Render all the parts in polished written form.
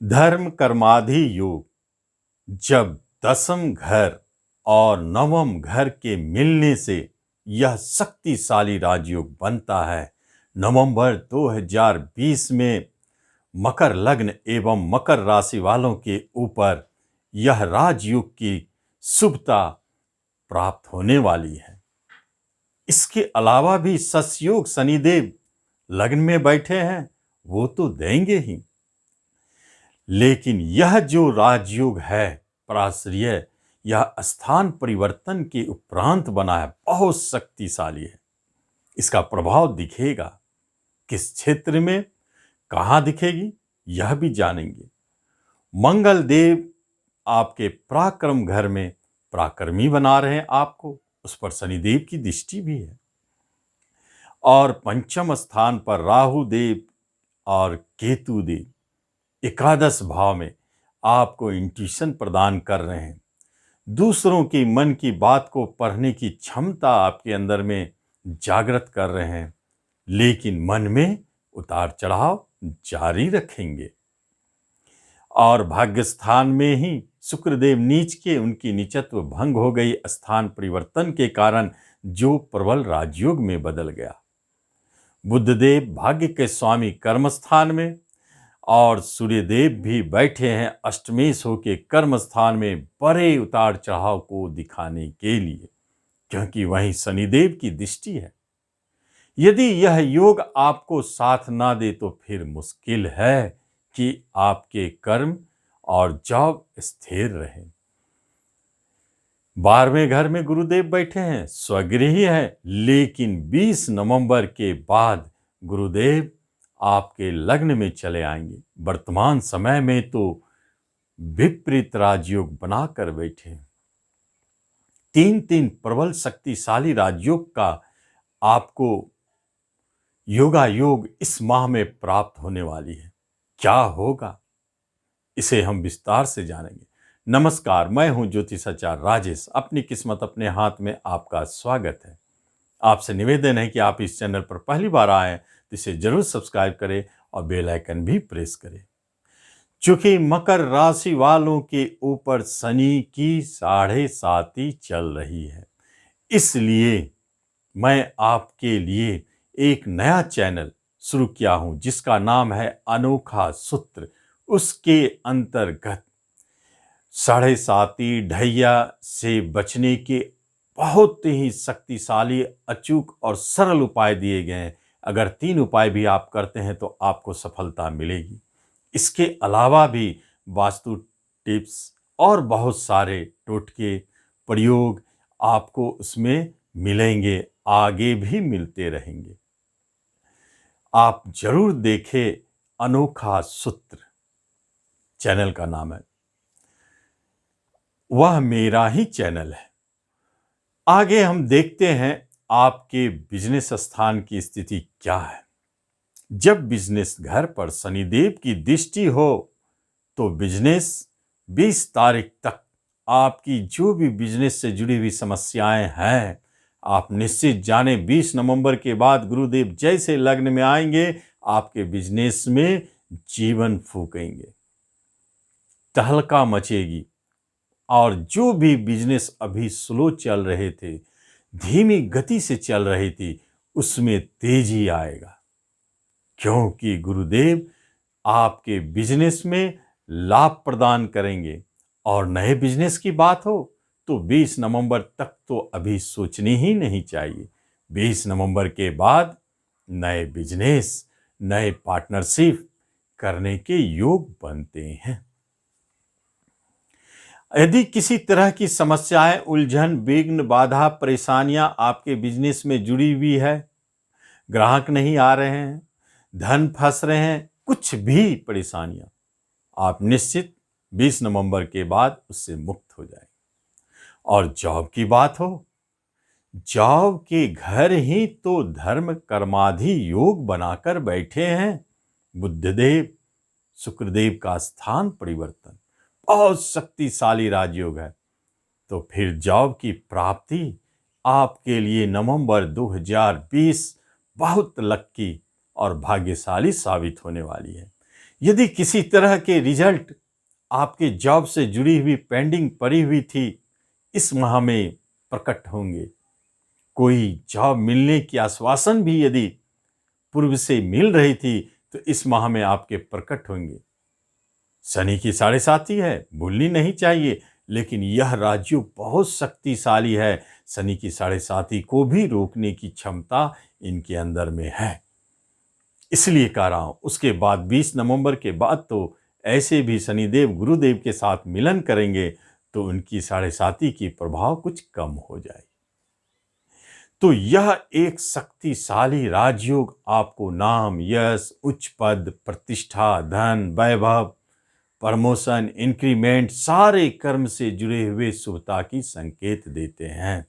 धर्म कर्माधि योग जब दसम घर और नवम घर के मिलने से यह शक्तिशाली राजयोग बनता है। नवंबर 2020 में मकर लग्न एवं मकर राशि वालों के ऊपर यह राजयोग की शुभता प्राप्त होने वाली है। इसके अलावा भी ससयोग शनिदेव लग्न में बैठे हैं, वो तो देंगे ही, लेकिन यह जो राजयोग है पराश्रय, यह स्थान परिवर्तन के उपरांत बना है, बहुत शक्तिशाली है। इसका प्रभाव दिखेगा किस क्षेत्र में, कहाँ दिखेगी, यह भी जानेंगे। मंगल देव आपके पराक्रम घर में पराक्रमी बना रहे हैं आपको, उस पर शनिदेव की दृष्टि भी है। और पंचम स्थान पर राहु देव और केतु देव एकादश भाव में आपको इंट्यूशन प्रदान कर रहे हैं। दूसरों के मन की बात को पढ़ने की क्षमता आपके अंदर में जागृत कर रहे हैं, लेकिन मन में उतार चढ़ाव जारी रखेंगे। और भाग्य स्थान में ही शुक्रदेव नीच के उनकी नीचत्व भंग हो गई स्थान परिवर्तन के कारण, जो प्रबल राजयोग में बदल गया। बुधदेव भाग्य के स्वामी कर्म स्थान में और सूर्यदेव भी बैठे हैं अष्टमेश होके कर्म स्थान में, बड़े उतार चढ़ाव को दिखाने के लिए, क्योंकि वहीं शनिदेव की दृष्टि है। यदि यह योग आपको साथ ना दे तो फिर मुश्किल है कि आपके कर्म और जॉब स्थिर रहे। 12वें घर में गुरुदेव बैठे हैं, स्वगृही है, लेकिन 20 नवंबर के बाद गुरुदेव आपके लग्न में चले आएंगे। वर्तमान समय में तो विपरीत राजयोग बनाकर बैठे हैं। 3 प्रबल शक्तिशाली राजयोग का आपको योगा योग इस माह में प्राप्त होने वाली है। क्या होगा, इसे हम विस्तार से जानेंगे। नमस्कार, मैं हूं ज्योतिषाचार्य राजेश। अपनी किस्मत अपने हाथ में आपका स्वागत है। आपसे निवेदन है कि आप इस चैनल पर पहली बार आए तो इसे जरूर सब्सक्राइब करें और बेल आइकन भी प्रेस करें। चूंकि मकर राशि वालों के ऊपर शनि की 7.5 चल रही है, इसलिए मैं आपके लिए एक नया चैनल शुरू किया हूं जिसका नाम है अनोखा सूत्र। उसके अंतर्गत 7.5 ढैया से बचने के बहुत ही शक्तिशाली, अचूक और सरल उपाय दिए गए हैं। अगर 3 उपाय भी आप करते हैं तो आपको सफलता मिलेगी। इसके अलावा भी वास्तु टिप्स और बहुत सारे टोटके प्रयोग आपको उसमें मिलेंगे, आगे भी मिलते रहेंगे। आप जरूर देखें, अनोखा सूत्र चैनल का नाम है, वह मेरा ही चैनल है। आगे हम देखते हैं आपके बिजनेस स्थान की स्थिति क्या है। जब बिजनेस घर पर शनिदेव की दृष्टि हो तो बिजनेस 20 तारीख तक आपकी जो भी बिजनेस से जुड़ी हुई समस्याएं हैं, आप निश्चित जाने 20 नवंबर के बाद गुरुदेव जैसे लग्न में आएंगे, आपके बिजनेस में जीवन फूकेंगे, तहलका मचेगी। और जो भी बिजनेस अभी स्लो चल रहे थे, धीमी गति से चल रही थी, उसमें तेजी आएगा, क्योंकि गुरुदेव आपके बिजनेस में लाभ प्रदान करेंगे। और नए बिजनेस की बात हो तो 20 नवंबर तक तो अभी सोचनी ही नहीं चाहिए। 20 नवंबर के बाद नए बिजनेस, नए पार्टनरशिप करने के योग बनते हैं। यदि किसी तरह की समस्याएं, उलझन, विघ्न, बाधा, परेशानियां आपके बिजनेस में जुड़ी हुई है, ग्राहक नहीं आ रहे हैं, धन फंस रहे हैं, कुछ भी परेशानियां, आप निश्चित 20 नवंबर के बाद उससे मुक्त हो जाएंगे। और जॉब की बात हो, जॉब के घर ही तो धर्म कर्माधि योग बनाकर बैठे हैं। बुधदेव शुक्रदेव का स्थान परिवर्तन बहुत शक्तिशाली राजयोग है, तो फिर जॉब की प्राप्ति आपके लिए नवंबर 2020 बहुत लक्की और भाग्यशाली साबित होने वाली है। यदि किसी तरह के रिजल्ट आपके जॉब से जुड़ी हुई पेंडिंग पड़ी हुई थी, इस माह में प्रकट होंगे। कोई जॉब मिलने की आश्वासन भी यदि पूर्व से मिल रही थी, तो इस माह में आपके प्रकट होंगे। शनि की 7.5 है, भूलनी नहीं चाहिए, लेकिन यह राजयोग बहुत शक्तिशाली है। शनि की 7.5 को भी रोकने की क्षमता इनके अंदर में है। इसलिए कह रहा हूं, उसके बाद 20 नवंबर के बाद तो ऐसे भी शनिदेव गुरुदेव के साथ मिलन करेंगे, तो उनकी 7.5 की प्रभाव कुछ कम हो जाएगी। तो यह एक शक्तिशाली राजयोग आपको नाम, यश, उच्च पद, प्रतिष्ठा, धन, वैभव, प्रमोशन, इंक्रीमेंट, सारे कर्म से जुड़े हुए शुभता की संकेत देते हैं।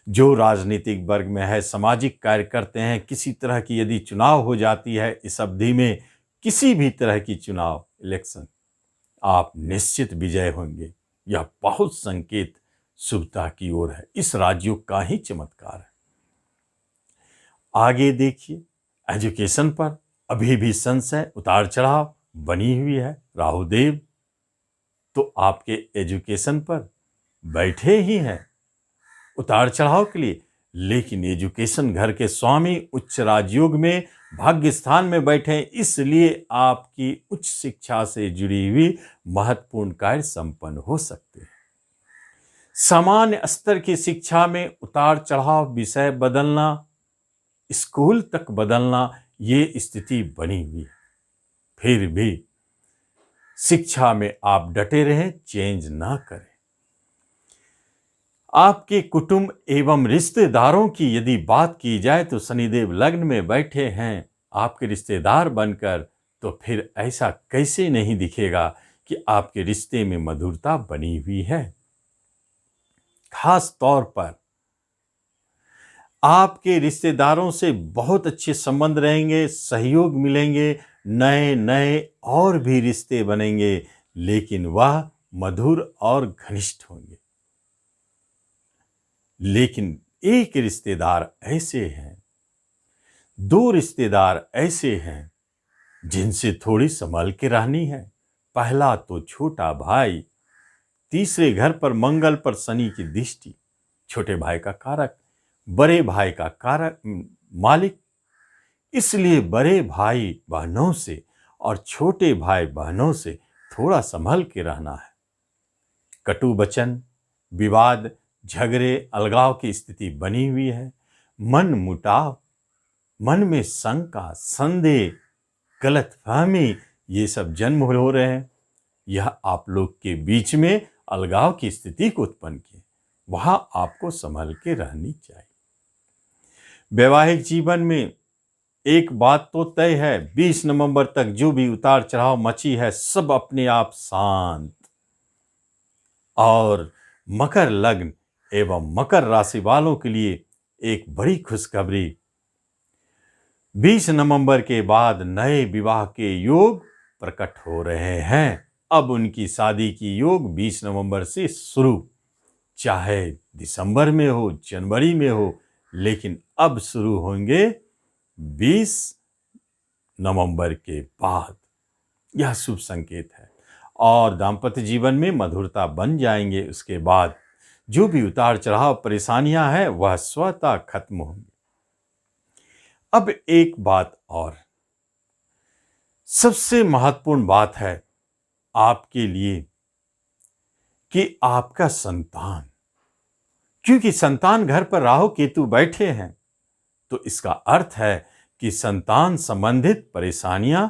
जो राजनीतिक वर्ग में है, सामाजिक कार्य करते हैं, किसी तरह की यदि चुनाव हो जाती है इस अवधि में, किसी भी तरह की चुनाव इलेक्शन, आप निश्चित विजय होंगे। यह बहुत संकेत शुभता की ओर है। इस राजयोग का ही चमत्कार है। आगे देखिए, एजुकेशन पर अभी भी संशय, उतार चढ़ाव बनी हुई है। राहुदेव तो आपके एजुकेशन पर बैठे ही हैं उतार चढ़ाव के लिए, लेकिन एजुकेशन घर के स्वामी उच्च राजयोग में भाग्य स्थान में बैठे हैं, इसलिए आपकी उच्च शिक्षा से जुड़ी हुई महत्वपूर्ण कार्य संपन्न हो सकते हैं। सामान्य स्तर की शिक्षा में उतार चढ़ाव, विषय बदलना, स्कूल तक बदलना, ये स्थिति बनी हुई है। फिर भी शिक्षा में आप डटे रहें, चेंज ना करें। आपके कुटुंब एवं रिश्तेदारों की यदि बात की जाए तो शनिदेव लग्न में बैठे हैं आपके रिश्तेदार बनकर, तो फिर ऐसा कैसे नहीं दिखेगा कि आपके रिश्ते में मधुरता बनी हुई है। खास तौर पर आपके रिश्तेदारों से बहुत अच्छे संबंध रहेंगे, सहयोग मिलेंगे, नए नए और भी रिश्ते बनेंगे, लेकिन वह मधुर और घनिष्ठ होंगे। लेकिन एक रिश्तेदार ऐसे हैं, 2 रिश्तेदार ऐसे हैं जिनसे थोड़ी संभल के रहनी है। पहला तो छोटा भाई, तीसरे घर पर मंगल पर शनि की दृष्टि, छोटे भाई का कारक, बड़े भाई का कारक मालिक। इसलिए बड़े भाई बहनों से और छोटे भाई बहनों से थोड़ा संभल के रहना है। कटु वचन, विवाद, झगड़े, अलगाव की स्थिति बनी हुई है। मन मुटाव, मन में शंका, संदेह, गलतफहमी, ये सब जन्म हो रहे हैं। यह आप लोग के बीच में अलगाव की स्थिति को उत्पन्न किए। वहां आपको संभल के रहनी चाहिए। वैवाहिक जीवन में एक बात तो तय है, 20 नवंबर तक जो भी उतार चढ़ाव मची है, सब अपने आप शांत। और मकर लग्न एवं मकर राशि वालों के लिए एक बड़ी खुशखबरी, 20 नवंबर के बाद नए विवाह के योग प्रकट हो रहे हैं। अब उनकी शादी की योग 20 नवंबर से शुरू, चाहे दिसंबर में हो, जनवरी में हो, लेकिन अब शुरू होंगे 20 नवंबर के बाद। यह शुभ संकेत है और दाम्पत्य जीवन में मधुरता बन जाएंगे। उसके बाद जो भी उतार चढ़ाव परेशानियां हैं वह स्वतः खत्म होंगी। अब एक बात और, सबसे महत्वपूर्ण बात है आपके लिए कि आपका संतान, क्योंकि संतान घर पर राहु केतु बैठे हैं, तो इसका अर्थ है कि संतान संबंधित परेशानियां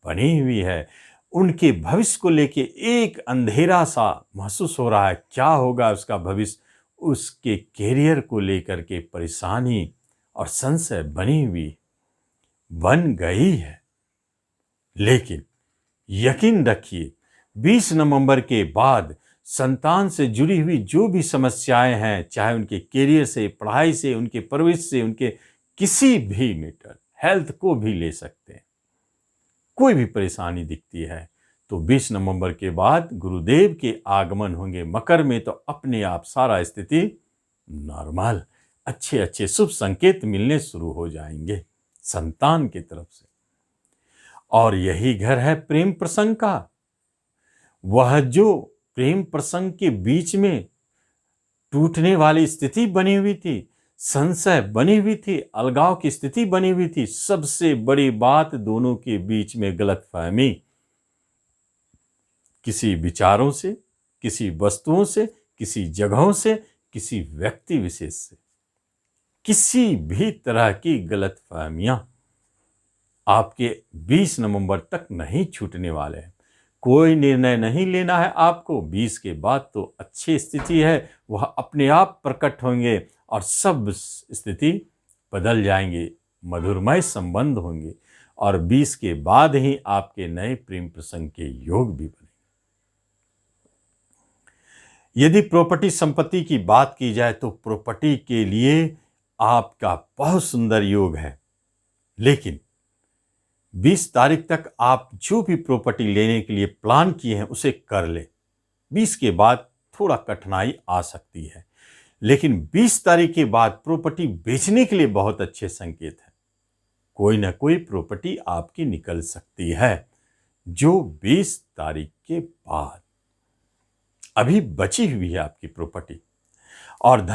बनी हुई है। उनके भविष्य को लेके एक अंधेरा सा महसूस हो रहा है। क्या होगा उसका भविष्य, उसके कैरियर को लेकर के परेशानी और संशय बन गई है। लेकिन यकीन रखिए, 20 नवंबर के बाद संतान से जुड़ी हुई जो भी समस्याएं हैं, चाहे उनके कैरियर से, पढ़ाई से, उनके परवरिश से, उनके किसी भी मैटर, हेल्थ को भी ले सकते हैं, कोई भी परेशानी दिखती है तो 20 नवंबर के बाद गुरुदेव के आगमन होंगे मकर में, तो अपने आप सारा स्थिति नॉर्मल, अच्छे अच्छे शुभ संकेत मिलने शुरू हो जाएंगे संतान की तरफ से। और यही घर है प्रेम प्रसंग का। वह जो प्रेम प्रसंग के बीच में टूटने वाली स्थिति बनी हुई थी, संशय बनी हुई थी, अलगाव की स्थिति बनी हुई थी, सबसे बड़ी बात दोनों के बीच में गलतफहमी, किसी विचारों से, किसी वस्तुओं से, किसी जगहों से, किसी व्यक्ति विशेष से, किसी भी तरह की गलतफहमियां आपके 20 नवंबर तक नहीं छूटने वाले हैं। कोई निर्णय नहीं लेना है आपको। 20 के बाद तो अच्छी स्थिति है, वह अपने आप प्रकट होंगे और सब स्थिति बदल जाएंगे, मधुरमय संबंध होंगे और 20 के बाद ही आपके नए प्रेम प्रसंग के योग भी बनेंगे। यदि प्रॉपर्टी संपत्ति की बात की जाए तो प्रॉपर्टी के लिए आपका बहुत सुंदर योग है, लेकिन 20 तारीख तक आप जो भी प्रॉपर्टी लेने के लिए प्लान किए हैं उसे कर ले। 20 के बाद थोड़ा कठिनाई आ सकती है, लेकिन 20 तारीख के बाद प्रॉपर्टी बेचने के लिए बहुत अच्छे संकेत हैं। कोई ना कोई प्रॉपर्टी आपकी निकल सकती है जो 20 तारीख के बाद। अभी बची हुई है आपकी प्रॉपर्टी। और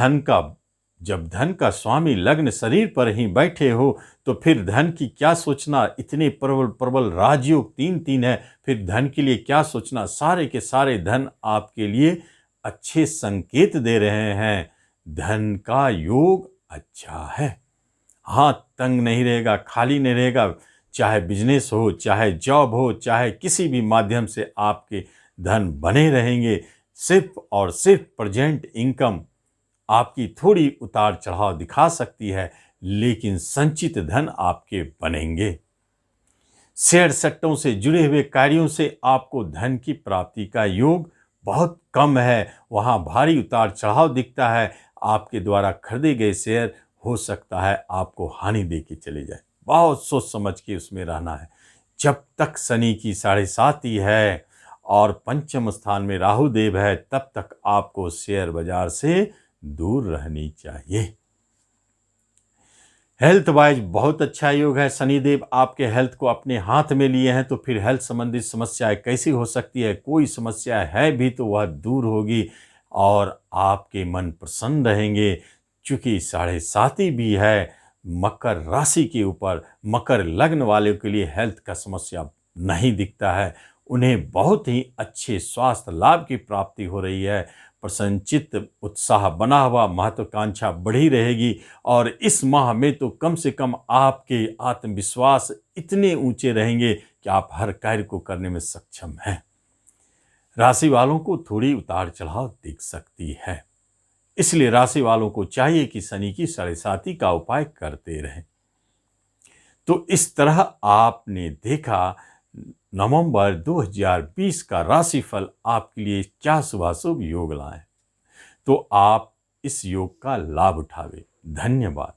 जब धन का स्वामी लग्न शरीर पर ही बैठे हो तो फिर धन की क्या सोचना। इतने प्रबल प्रबल राजयोग 3-3 है, फिर धन के लिए क्या सोचना। सारे के सारे धन आपके लिए अच्छे संकेत दे रहे हैं। धन का योग अच्छा है। हाथ तंग नहीं रहेगा, खाली नहीं रहेगा। चाहे बिजनेस हो, चाहे जॉब हो, चाहे किसी भी माध्यम से आपके धन बने रहेंगे। सिर्फ और सिर्फ प्रेजेंट इनकम आपकी थोड़ी उतार चढ़ाव दिखा सकती है, लेकिन संचित धन आपके बनेंगे। शेयर सट्टों से जुड़े हुए कार्यों से आपको धन की प्राप्ति का योग बहुत कम है। वहाँ भारी उतार चढ़ाव दिखता है। आपके द्वारा खरीदे गए शेयर हो सकता है आपको हानि दे के चले जाए। बहुत सोच समझ के उसमें रहना है। जब तक शनि की 7.5 है और पंचम स्थान में राहु देव है, तब तक आपको शेयर बाजार से दूर रहनी चाहिए। हेल्थ वाइज बहुत अच्छा योग है। शनिदेव आपके हेल्थ को अपने हाथ में लिए हैं, तो फिर हेल्थ संबंधित समस्याएं कैसी हो सकती है। कोई समस्या है भी तो वह दूर होगी और आपके मन प्रसन्न रहेंगे। चूंकि 7.5 भी है मकर राशि के ऊपर, मकर लग्न वाले के लिए हेल्थ का समस्या नहीं दिखता है। उन्हें बहुत ही अच्छे स्वास्थ्य लाभ की प्राप्ति हो रही है। प्रसन्नचित्त, उत्साह बना हुआ, महत्वाकांक्षा बढ़ी रहेगी और इस माह में तो कम से कम आपके आत्मविश्वास इतने ऊंचे रहेंगे कि आप हर कार्य को करने में सक्षम हैं। राशि वालों को थोड़ी उतार चढ़ाव दिख सकती है, इसलिए राशि वालों को चाहिए कि शनि की 7.5 का उपाय करते रहें। तो इस तरह आपने देखा नवंबर 2020 का राशिफल आपके लिए क्या शुभाशुभ योग लाए। तो आप इस योग का लाभ उठावे। धन्यवाद।